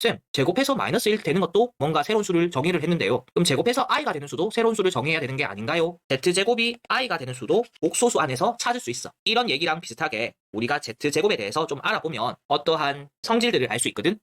쌤, 제곱해서 마이너스 1 되는 것도 뭔가 새로운 수를 정의를 했는데요. 그럼 제곱해서 i가 되는 수도 새로운 수를 정의해야 되는 게 아닌가요? z제곱이 i가 되는 수도 복소수 안에서 찾을 수 있어. 이런 얘기랑 비슷하게 우리가 z제곱에 대해서 좀 알아보면 어떠한 성질들을 알 수 있거든?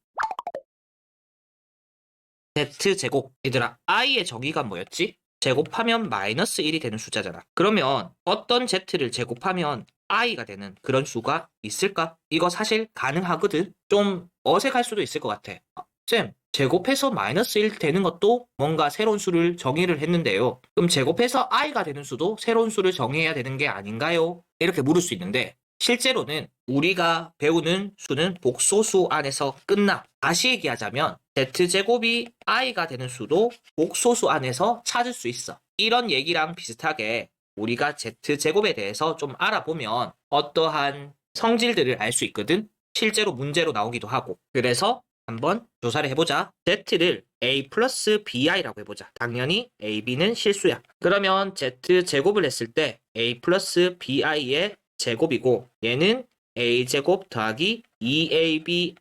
z제곱. 얘들아, i의 정의가 뭐였지? 제곱하면 마이너스 1이 되는 숫자잖아. 그러면 어떤 z를 제곱하면 i가 되는 그런 수가 있을까? 이거 사실 가능하거든? 좀 어색할 수도 있을 것 같아. 쌤, 제곱해서 마이너스 1 되는 것도 뭔가 새로운 수를 정의를 했는데요. 그럼 제곱해서 i가 되는 수도 새로운 수를 정의해야 되는 게 아닌가요? 이렇게 물을 수 있는데 실제로는 우리가 배우는 수는 복소수 안에서 끝나. 다시 얘기하자면 z제곱이 i가 되는 수도 복소수 안에서 찾을 수 있어. 이런 얘기랑 비슷하게 우리가 z제곱에 대해서 좀 알아보면 어떠한 성질들을 알 수 있거든? 실제로 문제로 나오기도 하고. 그래서 한번 조사를 해보자. z를 a 플러스 bi라고 해보자. 당연히 ab는 실수야. 그러면 z제곱을 했을 때 a 플러스 bi의 제곱이고 얘는 a제곱 더하기 2abi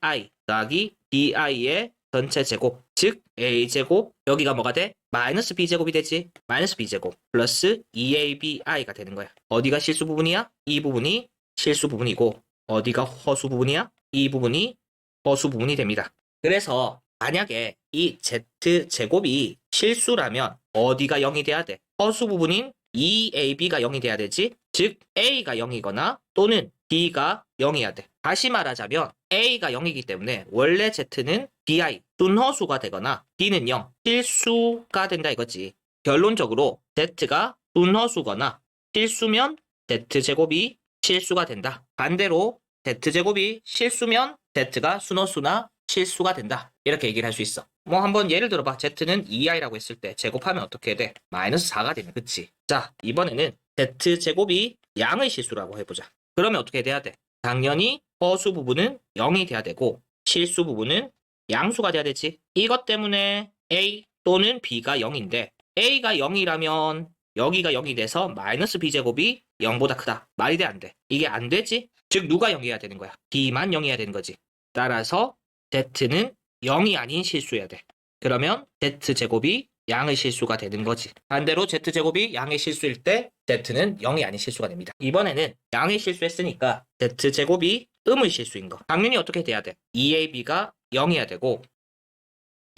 더하기 bi의 전체 제곱. 즉 a제곱 여기가 뭐가 돼? 마이너스 b제곱이 되지. 마이너스 b제곱 플러스 2abi가 되는 거야. 어디가 실수 부분이야? 이 부분이 실수 부분이고 어디가 허수 부분이야? 이 부분이 허수 부분이 됩니다. 그래서 만약에 이 z제곱이 실수라면 어디가 0이 돼야 돼? 허수 부분인 2ab가 0이 돼야 되지. 즉 a가 0이거나 또는 b가 0이어야 돼. 다시 말하자면 a가 0이기 때문에 원래 z는 bi, 순허수가 되거나 b는 0, 실수가 된다 이거지. 결론적으로 z가 순허수거나 실수면 z제곱이 실수가 된다. 반대로 z제곱이 실수면 z가 순허수나 실수가 된다. 이렇게 얘기를 할 수 있어. 뭐 한번 예를 들어봐. z는 2i라고 했을 때 제곱하면 어떻게 돼? 마이너스 4가 되네. 그치? 자, 이번에는 z제곱이 양의 실수라고 해보자. 그러면 어떻게 돼야 돼? 당연히 허수 부분은 0이 돼야 되고 실수 부분은 양수가 돼야 되지. 이것 때문에 a 또는 b가 0인데 a가 0이라면 여기가 0이 돼서 마이너스 b제곱이 0보다 크다. 말이 돼, 안 돼? 이게 안 되지? 즉 누가 0이어야 되는 거야? b만 0이어야 되는 거지. 따라서 z는 0이 아닌 실수여야 돼. 그러면 z제곱이 양의 실수가 되는 거지. 반대로 z제곱이 양의 실수일 때 z는 0이 아닌 실수가 됩니다. 이번에는 양의 실수했으니까 z제곱이 음의 실수인 거. 당연히 어떻게 돼야 돼? 2ab가 0이어야 되고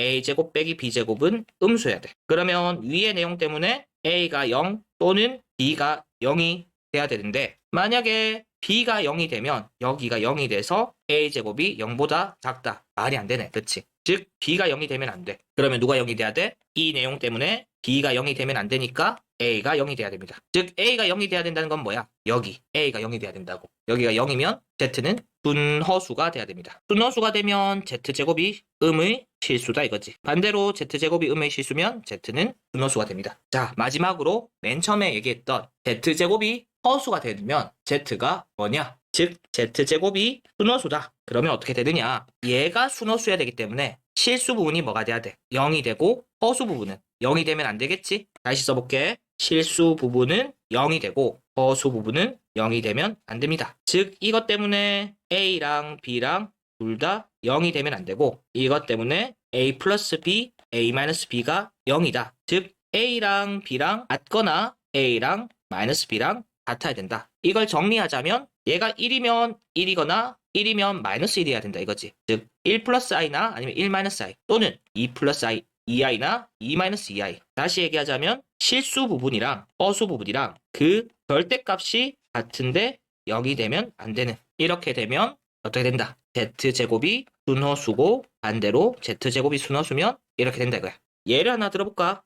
a제곱 빼기 b제곱은 음수여야 돼. 그러면 위의 내용 때문에 a가 0 또는 b가 0이 돼야 되는데 만약에 b가 0이 되면 여기가 0이 돼서 a제곱이 0보다 작다. 말이 안 되네. 그치? 즉 b가 0이 되면 안 돼. 그러면 누가 0이 돼야 돼? 이 내용 때문에 b가 0이 되면 안 되니까 a가 0이 돼야 됩니다. 즉 a가 0이 돼야 된다는 건 뭐야? 여기 a가 0이 돼야 된다고. 여기가 0이면 z는 순허수가 돼야 됩니다. 순허수가 되면 z제곱이 음의 실수다 이거지. 반대로 z제곱이 음의 실수면 z는 순허수가 됩니다. 자, 마지막으로 맨 처음에 얘기했던 z제곱이 허수가 되면 z가 뭐냐? 즉 z제곱이 순허수다. 그러면 어떻게 되느냐? 얘가 순허수여야 되기 때문에 실수 부분이 뭐가 돼야 돼? 0이 되고 허수 부분은 0이 되면 안 되겠지? 다시 써볼게. 실수 부분은 0이 되고 허수 부분은 0이 되면 안 됩니다. 즉 이것 때문에 A랑 B랑 둘 다 0이 되면 안 되고 이것 때문에 A 플러스 B, A 마이너스 B가 0이다. 즉 A랑 B랑 같거나 A랑 마이너스 B랑 같아야 된다. 이걸 정리하자면 얘가 1이면 1이거나 1이면 마이너스 1이어야 된다 이거지. 즉 1 플러스 i나 아니면 1 마이너스 i 또는 2 플러스 i, 2i나 2 마이너스 2i. 다시 얘기하자면 실수 부분이랑 허수 부분이랑 그 절대값이 같은데 0이 되면 안 되는. 이렇게 되면 어떻게 된다? z제곱이 순허수고 반대로 z제곱이 순허수면 이렇게 된다 이거야. 예를 하나 들어볼까?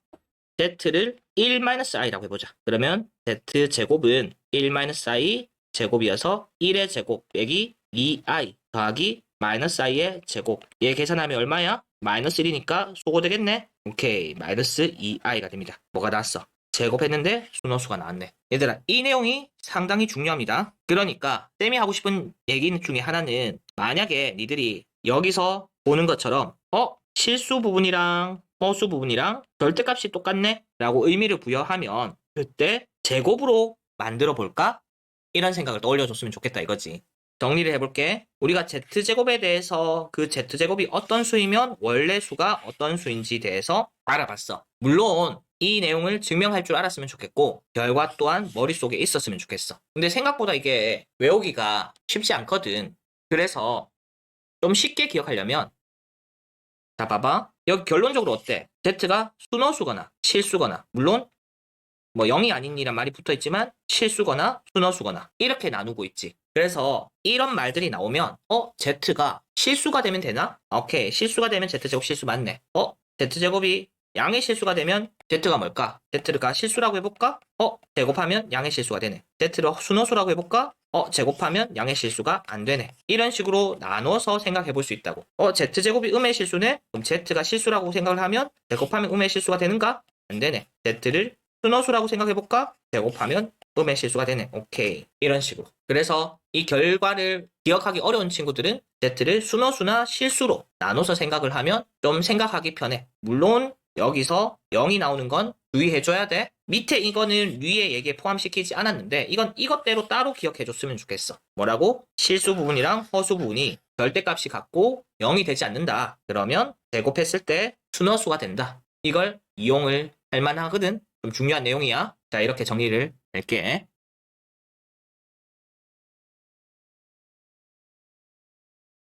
z를 1-i라고 해보자. 그러면 z제곱은 1-i 제곱이어서 1의 제곱 빼기 2i 더하기 마이너스 i의 제곱. 얘 계산하면 얼마야? 마이너스 1이니까 소거되겠네? 오케이, 마이너스 2i가 됩니다. 뭐가 나왔어? 제곱했는데 순허수가 나왔네. 얘들아, 이 내용이 상당히 중요합니다. 그러니까 쌤이 하고 싶은 얘기 중에 하나는 만약에 니들이 여기서 보는 것처럼 실수 부분이랑 허수 부분이랑 절대값이 똑같네? 라고 의미를 부여하면 그때 제곱으로 만들어 볼까? 이런 생각을 떠올려줬으면 좋겠다 이거지. 정리를 해볼게. 우리가 z제곱에 대해서 그 z제곱이 어떤 수이면 원래 수가 어떤 수인지 대해서 알아봤어. 물론 이 내용을 증명할 줄 알았으면 좋겠고 결과 또한 머릿속에 있었으면 좋겠어. 근데 생각보다 이게 외우기가 쉽지 않거든. 그래서 좀 쉽게 기억하려면 자 봐봐. 여기 결론적으로 어때? z가 순허수거나 실수거나 물론 뭐 0이 아닌이란 말이 붙어있지만 실수거나 순허수거나 이렇게 나누고 있지. 그래서 이런 말들이 나오면 z가 실수가 되면 되나? 오케이, 실수가 되면 z제곱 실수 맞네. z제곱이 양의 실수가 되면 z가 뭘까? z가 실수라고 해볼까? 제곱하면 양의 실수가 되네. z를 순허수라고 해볼까? 제곱하면 양의 실수가 안 되네. 이런 식으로 나눠서 생각해 볼 수 있다고. z제곱이 음의 실수네? 그럼 z가 실수라고 생각을 하면 제곱하면 음의 실수가 되는가? 안 되네. z를 순허수라고 생각해볼까? 제곱하면 음의 실수가 되네. 오케이. 이런 식으로. 그래서 이 결과를 기억하기 어려운 친구들은 z를 순허수나 실수로 나눠서 생각을 하면 좀 생각하기 편해. 물론 여기서 0이 나오는 건 주의해줘야 돼. 밑에 이거는 위에 얘기에 포함시키지 않았는데 이건 이것대로 따로 기억해줬으면 좋겠어. 뭐라고? 실수 부분이랑 허수 부분이 절대값이 같고 0이 되지 않는다. 그러면 제곱했을 때 순허수가 된다. 이걸 이용을 할 만하거든. 좀 중요한 내용이야. 자, 이렇게 정리를 할게.